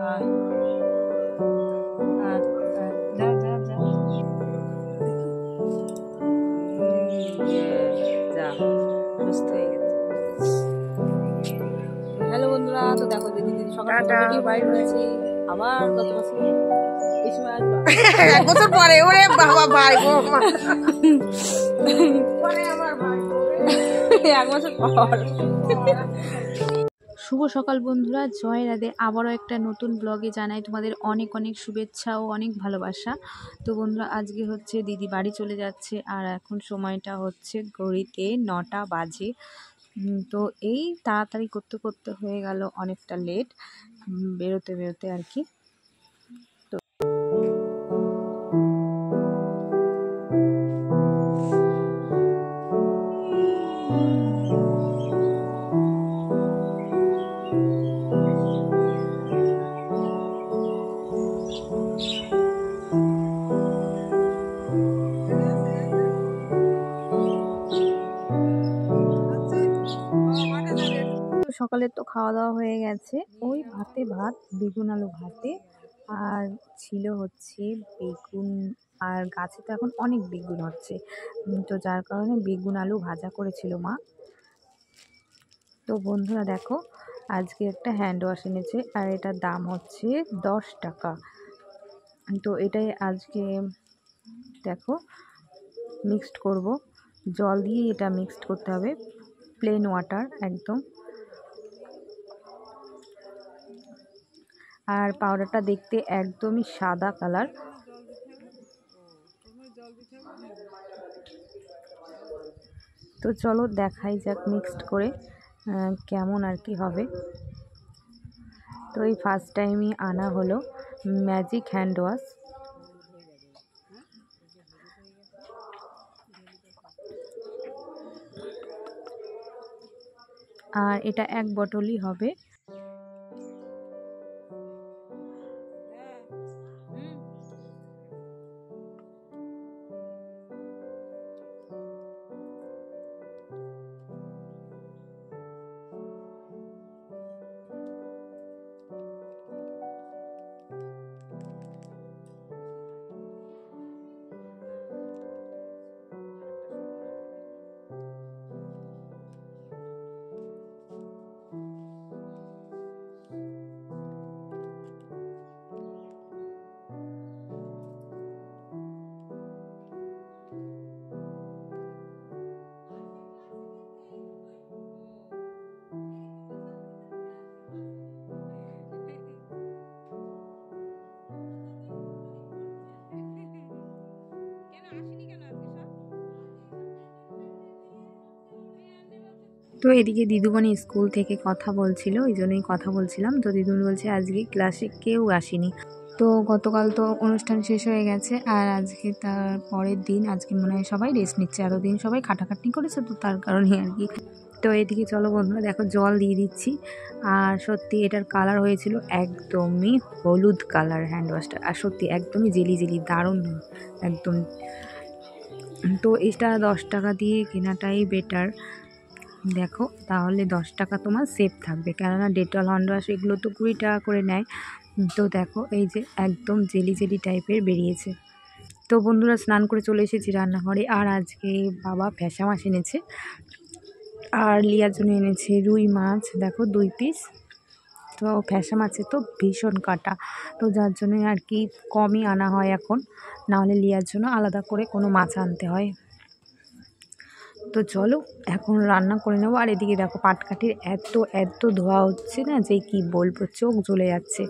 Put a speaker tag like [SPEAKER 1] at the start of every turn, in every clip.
[SPEAKER 1] যাও যাও যাও যা সুস্থ হয়ে গেছে। হ্যালো বন্ধুরা, তো দেখো দিদি সকাল থেকে বাইরে রয়েছে। আবার গত বছর এই সময় আসবো 1 বছর পরে। ওরে বাবা, ভাই গো পরে আমার ভাই 1 বছর পর।
[SPEAKER 2] শুভ সকাল বন্ধুরা, জয় রাধে। আবারও একটা নতুন ব্লগে জানাই তোমাদের অনেক অনেক শুভেচ্ছা ও অনেক ভালোবাসা। তো বন্ধুরা, আজকে হচ্ছে দিদি বাড়ি চলে যাচ্ছে আর এখন সময়টা হচ্ছে ঘড়িতে 9টা বাজে। তো এই তাড়াতাড়ি করতে করতে হয়ে গেল অনেকটা লেট, বেরোতে বেরোতে আর কি। সকালের তো খাওয়া দাওয়া হয়ে গেছে, ওই ভাতে ভাত, বেগুন আলু ভাতে, আর ছিল হচ্ছে বেগুন। আর গাছে তো এখন অনেক বেগুন হচ্ছে, তো যার কারণে বেগুন আলু ভাজা করেছিল মা। তো বন্ধুরা দেখো, আজকে একটা হ্যান্ড ওয়াশ এনেছে আর এটার দাম হচ্ছে 10 টাকা। তো এটাই আজকে দেখো মিক্সড করব, জল দিয়ে এটা মিক্সড করতে হবে, প্লেন ওয়াটার একদম। আর পাউডারটা দেখতে একদমই সাদা কালার। তো চলো দেখাই যাক মিক্সড করে কেমন আর কি হবে। তো এই ফার্স্ট টাইমই আনা হলো ম্যাজিক হ্যান্ড ওয়াশ। আর এটা 1 বটলই হবে। তো এদিকে দিদুমণি স্কুল থেকে কথা বলছিল, ওই জন্যই কথা বলছিলাম। তো দিদুমণি বলছে আজকে ক্লাসে কেউ আসেনি। তো গতকাল তো অনুষ্ঠান শেষ হয়ে গেছে আর আজকে তার পরের দিন, আজকে মনে হয় সবাই রেস্ট নিচ্ছে, এতদিন সবাই খাটাখাটনি করেছে, তো তার কারণে আর কি। তো এদিকে চলো বন্ধুরা দেখো, জল দিয়ে দিচ্ছি। আর সত্যি এটার কালার হয়েছিল একদমই হলুদ কালার হ্যান্ড ওয়াশটা, আর সত্যি একদমই জেলি জেলি, দারুণ একদম। তো এটা 10 টাকা দিয়ে কেনাটাই বেটার, দেখো তাহলে 10 টাকা তোমার সেভ থাকবে, কেননা ডেটল হ্যান্ড ওয়াশ এগুলো তো 20 টাকা করে নেয়। তো দেখো এই যে একদম জেলি জেলি টাইপের বেরিয়েছে। তো বন্ধুরা, স্নান করে চলে এসেছি রান্নাঘরে। আর আজকে বাবা ফ্যাসা মাছ এনেছে আর লিয়ার জন্য এনেছে রুই মাছ, দেখো 2 পিস। তো ফ্যাসা মাছে তো ভীষণ কাটা, তো যার জন্য আর কি কমই আনা হয় এখন, নাহলে লিয়ার জন্য আলাদা করে কোনো মাছ আনতে হয়। তো চলো এখন রান্না করে নেবো। আর এদিকে দেখো পাটকাঠির এত এত ধোয়া হচ্ছে না, যে কি বলবো, চোখ জ্বলে যাচ্ছে।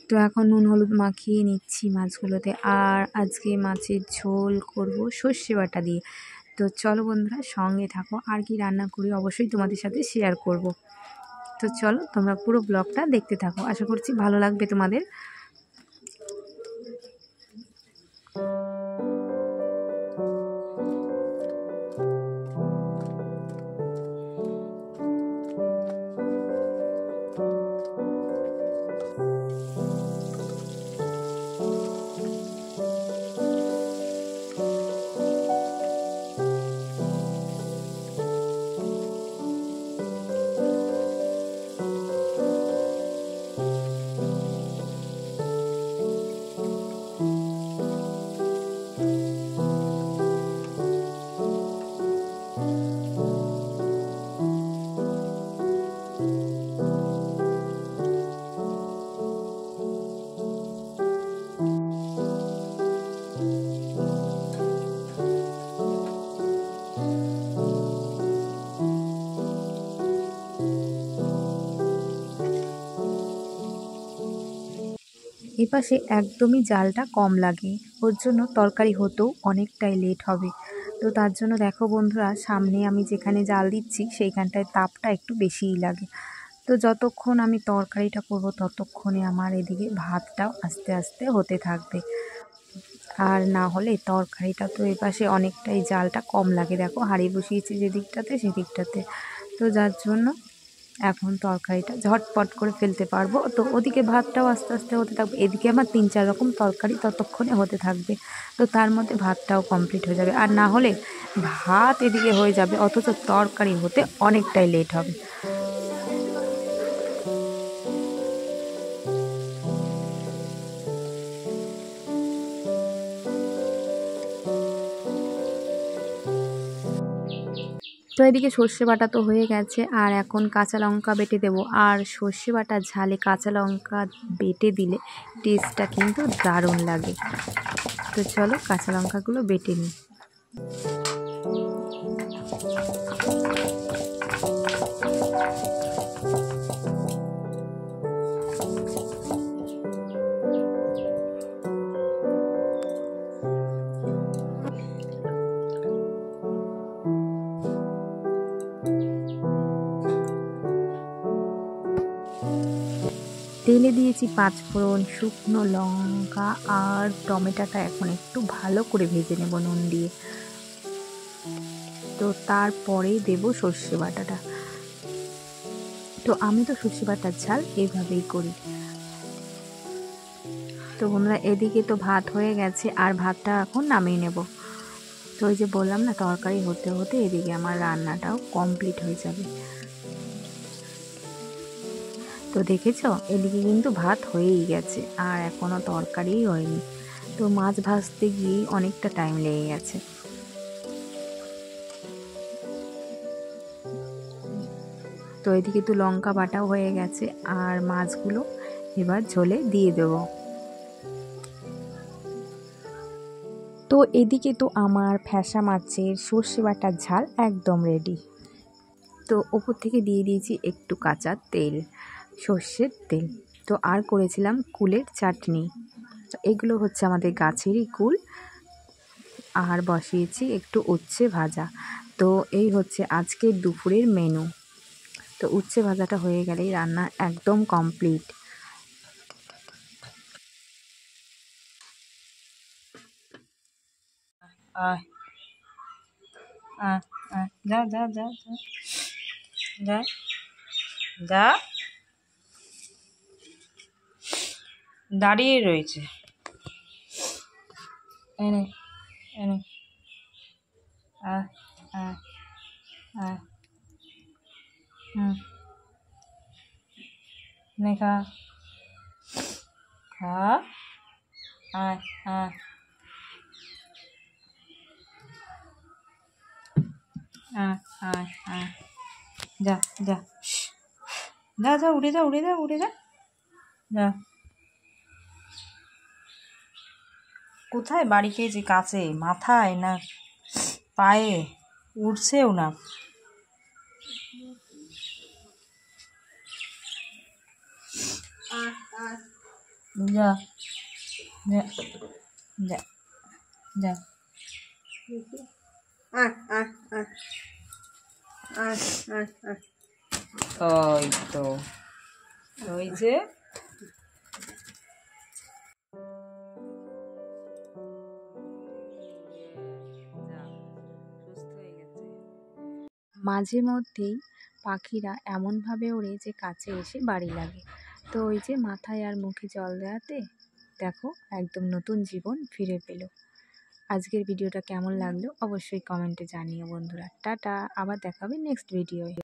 [SPEAKER 2] তো এখন নুন হলুদ মাখিয়ে নিচ্ছি মাছগুলোতে। আর আজকে মাছের ঝোল করব সর্ষে বাটা দিয়ে। তো চলো বন্ধুরা সঙ্গে থাকো, আর কি রান্না করি অবশ্যই তোমাদের সাথে শেয়ার করব। তো চলো তোমরা পুরো ব্লগটা দেখতে থাকো, আশা করছি ভালো লাগবে তোমাদের। এপাশে একদমই জালটা কম লাগে, ওর জন্য তরকারি হতেও অনেকটাই লেট হবে। তো তার জন্য দেখো বন্ধুরা, সামনে আমি যেখানে জাল দিচ্ছি সেইখানটায় তাপটা একটু বেশিই লাগে। তো যতক্ষণ আমি তরকারিটা করব ততক্ষণে আমার এদিকে ভাতটাও আস্তে আস্তে হতে থাকবে। আর না হলে তরকারিটা তো এপাশে অনেকটাই জালটা কম লাগে, দেখো হাঁড়ি বসিয়েছি যেদিকটাতে সেদিকটাতে। তো যার জন্য এখন তরকারিটা ঝটপট করে ফেলতে পারবো। তো ওদিকে ভাতটাও আস্তে আস্তে হতে থাকবে, এদিকে আমার 3-4 রকম তরকারি ততক্ষণে হতে থাকবে। তো তার মধ্যে ভাতটাও কমপ্লিট হয়ে যাবে। আর না হলে ভাত এদিকে হয়ে যাবে অথচ তরকারি হতে অনেকটাই লেট হবে। তো এদিকে সর্ষে বাটা তো হয়ে গেছে, আর এখন কাঁচা লঙ্কা বেটে দেবো। আর সর্ষে বাটার ঝালে কাঁচা লঙ্কা বেটে দিলে টেস্টটা কিন্তু দারুণ লাগে। তো চলো কাঁচা লঙ্কাগুলো বেটে নিই। তেলে দিয়েছি 5 ফোড়ন, শুকনো লঙ্কা আর টমেটোটা এখন একটু ভালো করে ভেজে নেব নুন দিয়ে। তো তারপরে দেব সর্ষে বাটাটা। তো আমি তো সর্ষে বাটার ঝাল এইভাবেই করি। তো বন্ধুরা এদিকে তো ভাত হয়ে গেছে, আর ভাতটা এখন নামিয়ে নেব। তো ওই যে বললাম না, তরকারি হতে হতে এদিকে আমার রান্নাটাও কমপ্লিট হয়ে যাবে। তো দেখেছো এদিকে কিন্তু ভাত হয়েই গেছে, আর এখনও তরকারিই হয়নি। তো মাছ ভাজতে গিয়েই অনেকটা টাইম লেগে গেছে। তো এদিকে তো লঙ্কা বাটাও হয়ে গেছে, আর মাছগুলো এবার ঝোলে দিয়ে দেব। তো এদিকে তো আমার ফ্যাসা মাছের সর্ষে বাটার ঝাল একদম রেডি। তো ওপর থেকে দিয়ে দিয়েছি একটু কাঁচা তেল, সর্ষের তেল। তো আর করেছিলাম কুলের চাটনি। তো এগুলো হচ্ছে আমাদের গাছেরই কুল। আর বসিয়েছি একটু উচ্ছে ভাজা। তো এই হচ্ছে আজকের দুপুরের মেনু। তো উচ্ছে ভাজাটা হয়ে গেলেই রান্না একদম কমপ্লিট।
[SPEAKER 1] যা যা যা যা যা, দাঁড়িয়ে রয়েছে। এনে এনে নে খা খা, আয় আয় আয় আয় আয়, যা যা যা যা, উড়ে যা উড়ে যা উড়ে যা যা। কোথায় বাড়ি খেয়েছি? কাছে, মাথায় না পায়ে? উঠছেও না। যা যা যা যা, ওই তো, ওই যে
[SPEAKER 2] মাঝে মধ্যেই পাখিরা এমনভাবে ওড়ে যে কাছে এসে বাড়ি লাগে। তো ওই যে মাথায় আর মুখে জল দেওয়াতে দেখো একদম নতুন জীবন ফিরে পেল। আজকের ভিডিওটা কেমন লাগলো অবশ্যই কমেন্টে জানিও বন্ধুরা। টাটা, আবার দেখাবে নেক্সট ভিডিওয়।